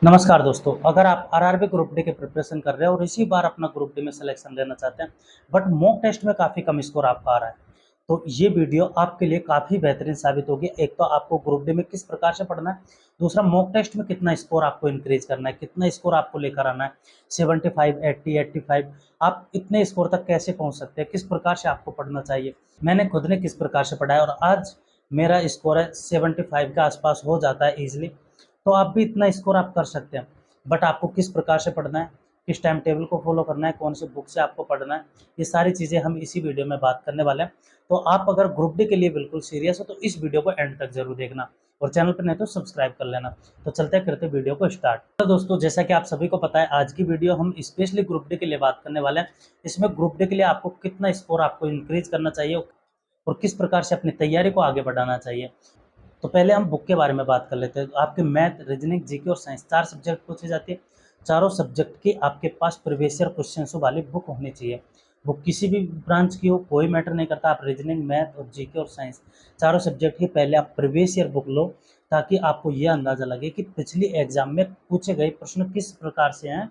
नमस्कार दोस्तों, अगर आप आरआरबी ग्रुप डी के प्रिपरेशन कर रहे हैं और इसी बार अपना ग्रुप डी में सिलेक्शन लेना चाहते हैं, बट मॉक टेस्ट में काफ़ी कम स्कोर आपका आ रहा है, तो ये वीडियो आपके लिए काफ़ी बेहतरीन साबित होगी। एक तो आपको ग्रुप डी में किस प्रकार से पढ़ना है, दूसरा मॉक टेस्ट में कितना स्कोर आपको इंक्रीज करना है, कितना स्कोर आपको लेकर आना है, 75, 80, 85, आप इतने स्कोर तक कैसे पहुँच सकते हैं, किस प्रकार से आपको पढ़ना चाहिए। मैंने खुद ने किस प्रकार से पढ़ा है और आज मेरा स्कोर है 75 के आसपास हो जाता है ईजिली। तो आप भी इतना स्कोर आप कर सकते हैं, बट आपको किस प्रकार से पढ़ना है, किस टाइम टेबल को फॉलो करना है, कौन सी बुक से आपको पढ़ना है, ये सारी चीज़ें हम इसी वीडियो में बात करने वाले हैं। तो आप अगर ग्रुप डी के लिए बिल्कुल सीरियस हो तो इस वीडियो को एंड तक जरूर देखना और चैनल पर नहीं तो सब्सक्राइब कर लेना। तो चलते करते वीडियो को स्टार्ट। तो दोस्तों, जैसा कि आप सभी को पता है, आज की वीडियो हम स्पेशली ग्रुप डी के लिए बात करने वाले हैं। इसमें ग्रुप डी के लिए आपको कितना स्कोर आपको इंक्रीज करना चाहिए और किस प्रकार से अपनी तैयारी को आगे बढ़ाना चाहिए। तो पहले हम बुक के बारे में बात कर लेते हैं। तो आपके मैथ, रीजनिंग, जीके और साइंस 4 सब्जेक्ट पूछी जाती है। चारों सब्जेक्ट की आपके पास प्रीवियस ईयर क्वेश्चंस वाली बुक होनी चाहिए। बुक किसी भी ब्रांच की हो, कोई मैटर नहीं करता। आप रीजनिंग, मैथ और जीके और साइंस चारों सब्जेक्ट की पहले आप प्रीवियस ईयर बुक लो, ताकि आपको ये अंदाज़ा लगे कि पिछली एग्जाम में पूछे गए प्रश्न किस प्रकार से हैं,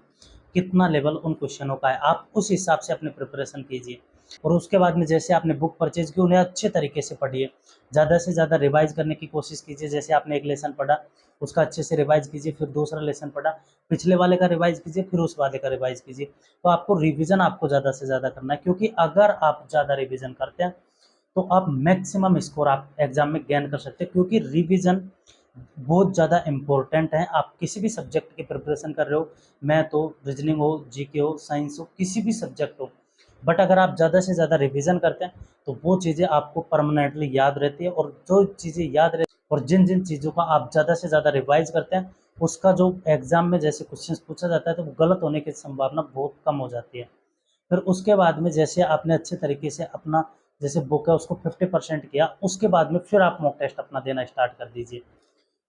कितना लेवल उन क्वेश्चनों का है। आप उस हिसाब से अपनी प्रिपरेशन कीजिए और उसके बाद में जैसे आपने बुक परचेज की, उन्हें अच्छे तरीके से पढ़िए। ज़्यादा से ज़्यादा रिवाइज करने की कोशिश कीजिए। जैसे आपने एक लेसन पढ़ा, उसका अच्छे से रिवाइज कीजिए, फिर दूसरा लेसन पढ़ा, पिछले वाले का रिवाइज कीजिए, फिर उस वाले का रिवाइज कीजिए। तो आपको रिवीजन आपको ज़्यादा से ज़्यादा करना है, क्योंकि अगर आप ज़्यादा रिवीजन करते हैं तो आप मैक्सिमम स्कोर आप एग्जाम में गेन कर सकते हैं, क्योंकि रिवीजन बहुत ज़्यादा इम्पोर्टेंट है। आप किसी भी सब्जेक्ट की प्रिपरेशन कर रहे हो, मैथ हो, रीजनिंग हो, जीके हो, साइंस हो, किसी भी सब्जेक्ट हो, बट अगर आप ज़्यादा से ज़्यादा रिवीजन करते हैं तो वो चीज़ें आपको परमानेंटली याद रहती है। और जो चीज़ें याद रहती है और जिन जिन चीज़ों का आप ज़्यादा से ज़्यादा रिवाइज करते हैं, उसका जो एग्ज़ाम में जैसे क्वेश्चंस पूछा जाता है तो वो गलत होने की संभावना बहुत कम हो जाती है। फिर उसके बाद में जैसे आपने अच्छे तरीके से अपना जैसे बुक है उसको 50% किया, उसके बाद में फिर आप मॉक टेस्ट अपना देना स्टार्ट कर दीजिए।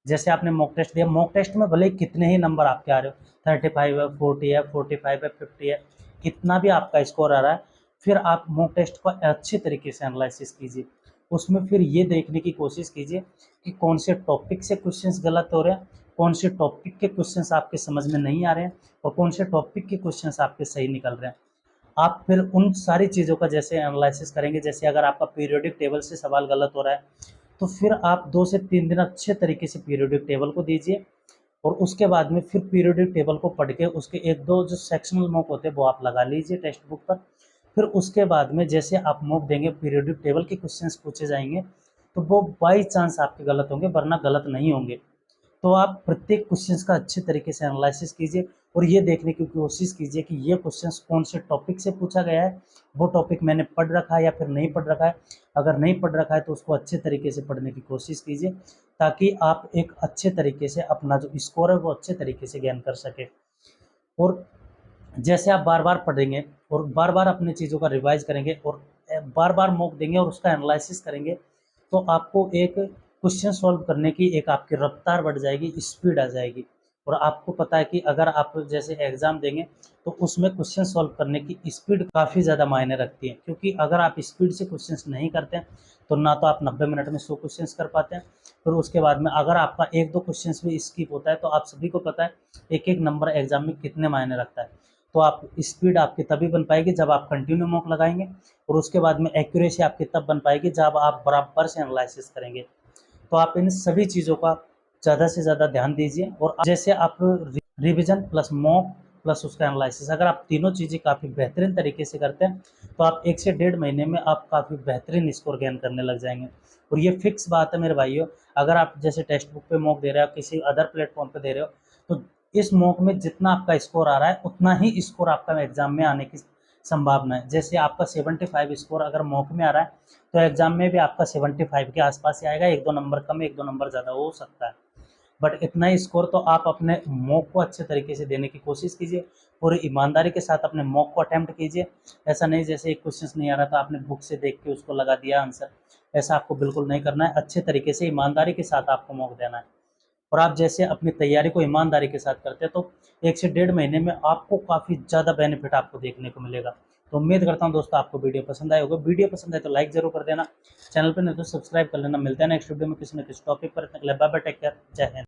जैसे आपने मॉक टेस्ट दिया, मॉक टेस्ट में भले ही कितने ही नंबर आपके आ रहे हो, 35 है, 40 है, 45 है, 50 है, कितना भी आपका स्कोर आ रहा है, फिर आप मॉक टेस्ट को अच्छे तरीके से एनालिसिस कीजिए। उसमें फिर ये देखने की कोशिश कीजिए कि कौन से टॉपिक से क्वेश्चंस गलत हो रहे हैं, कौन से टॉपिक के क्वेश्चंस आपके समझ में नहीं आ रहे हैं और कौन से टॉपिक के क्वेश्चंस आपके सही निकल रहे हैं। आप फिर उन सारी चीज़ों का जैसे एनालिसिस करेंगे। जैसे अगर आपका पीरियोडिक टेबल से सवाल गलत हो रहा है, तो फिर आप 2 से 3 दिन अच्छे तरीके से पीरियोडिक टेबल को दीजिए और उसके बाद में फिर पीरियोडिक टेबल को पढ़ के उसके 1-2 जो सेक्शनल मॉक होते हैं वो आप लगा लीजिए टेक्स्ट बुक पर। फिर उसके बाद में जैसे आप मॉक देंगे, पीरियोडिक टेबल के क्वेश्चंस पूछे जाएंगे, तो वो बाई चांस आपके गलत होंगे, वरना गलत नहीं होंगे। तो आप प्रत्येक क्वेश्चंस का अच्छे तरीके से एनालिसिस कीजिए और ये देखने की कोशिश कीजिए कि ये क्वेश्चंस कौन से टॉपिक से पूछा गया है, वो टॉपिक मैंने पढ़ रखा है या फिर नहीं पढ़ रखा है। अगर नहीं पढ़ रखा है तो उसको अच्छे तरीके से पढ़ने की कोशिश कीजिए, ताकि आप एक अच्छे तरीके से अपना जो स्कोर है वो अच्छे तरीके से गेन कर सके। और जैसे आप बार बार पढ़ेंगे और बार बार अपनी चीज़ों का रिवाइज करेंगे और बार बार मॉक देंगे और उसका एनालिसिस करेंगे, तो आपको एक क्वेश्चन सॉल्व करने की एक आपकी रफ्तार बढ़ जाएगी, स्पीड आ जाएगी। और आपको पता है कि अगर आप जैसे एग्ज़ाम देंगे तो उसमें क्वेश्चन सॉल्व करने की स्पीड काफ़ी ज़्यादा मायने रखती है, क्योंकि अगर आप स्पीड से क्वेश्चंस नहीं करते हैं तो ना तो आप 90 मिनट में 100 क्वेश्चंस कर पाते हैं। फिर उसके बाद में अगर आपका 1-2 क्वेश्चंस भी स्किप होता है तो आप सभी को पता है एक एक नंबर एग्जाम में कितने मायने रखता है। तो आप स्पीड आपकी तभी बन पाएगी जब आप कंटिन्यू मॉक लगाएंगे और उसके बाद में एक्यूरेसी आपकी तब बन पाएगी जब आप बराबर से एनालिसिस करेंगे। तो आप इन सभी चीज़ों का ज़्यादा से ज़्यादा ध्यान दीजिए। और जैसे आप रिवीजन प्लस मॉक प्लस उसका एनालिसिस, अगर आप तीनों चीज़ें काफ़ी बेहतरीन तरीके से करते हैं तो आप 1 से 1.5 महीने में आप काफ़ी बेहतरीन स्कोर गेन करने लग जाएंगे। और ये फिक्स बात है मेरे भाइयों, अगर आप जैसे टेक्स्ट बुक पे मॉक दे रहे हो, किसी अदर प्लेटफॉर्म पे दे रहे हो, तो इस मॉक में जितना आपका स्कोर आ रहा है उतना ही स्कोर आपका एग्जाम में आने की संभावना है। जैसे आपका 75 स्कोर अगर मॉक में आ रहा है तो एग्जाम में भी आपका 75 के आसपास ही आएगा, 1-2 नंबर कम, 1-2 नंबर ज़्यादा हो सकता है, बट इतना ही स्कोर तो आप अपने मॉक को अच्छे तरीके से देने की कोशिश कीजिए। पूरी ईमानदारी के साथ अपने मॉक को अटेम्प्ट कीजिए। ऐसा नहीं जैसे एक क्वेश्चन नहीं आ रहा था आपने बुक से देख के उसको लगा दिया आंसर, ऐसा आपको बिल्कुल नहीं करना है। अच्छे तरीके से ईमानदारी के साथ आपको मॉक देना है। और आप जैसे अपनी तैयारी को ईमानदारी के साथ करते हैं तो 1 से 1.5 महीने में आपको काफ़ी ज़्यादा बेनिफिट आपको देखने को मिलेगा। तो उम्मीद करता हूँ दोस्तों आपको वीडियो पसंद आए होगा। वीडियो पसंद आए तो लाइक ज़रूर कर देना, चैनल पर नहीं तो सब्सक्राइब कर लेना। मिलते हैं नेक्स्ट वीडियो में किसी न किसी टॉपिक पर। बाय बाय, टेक केयर, जय हिंद।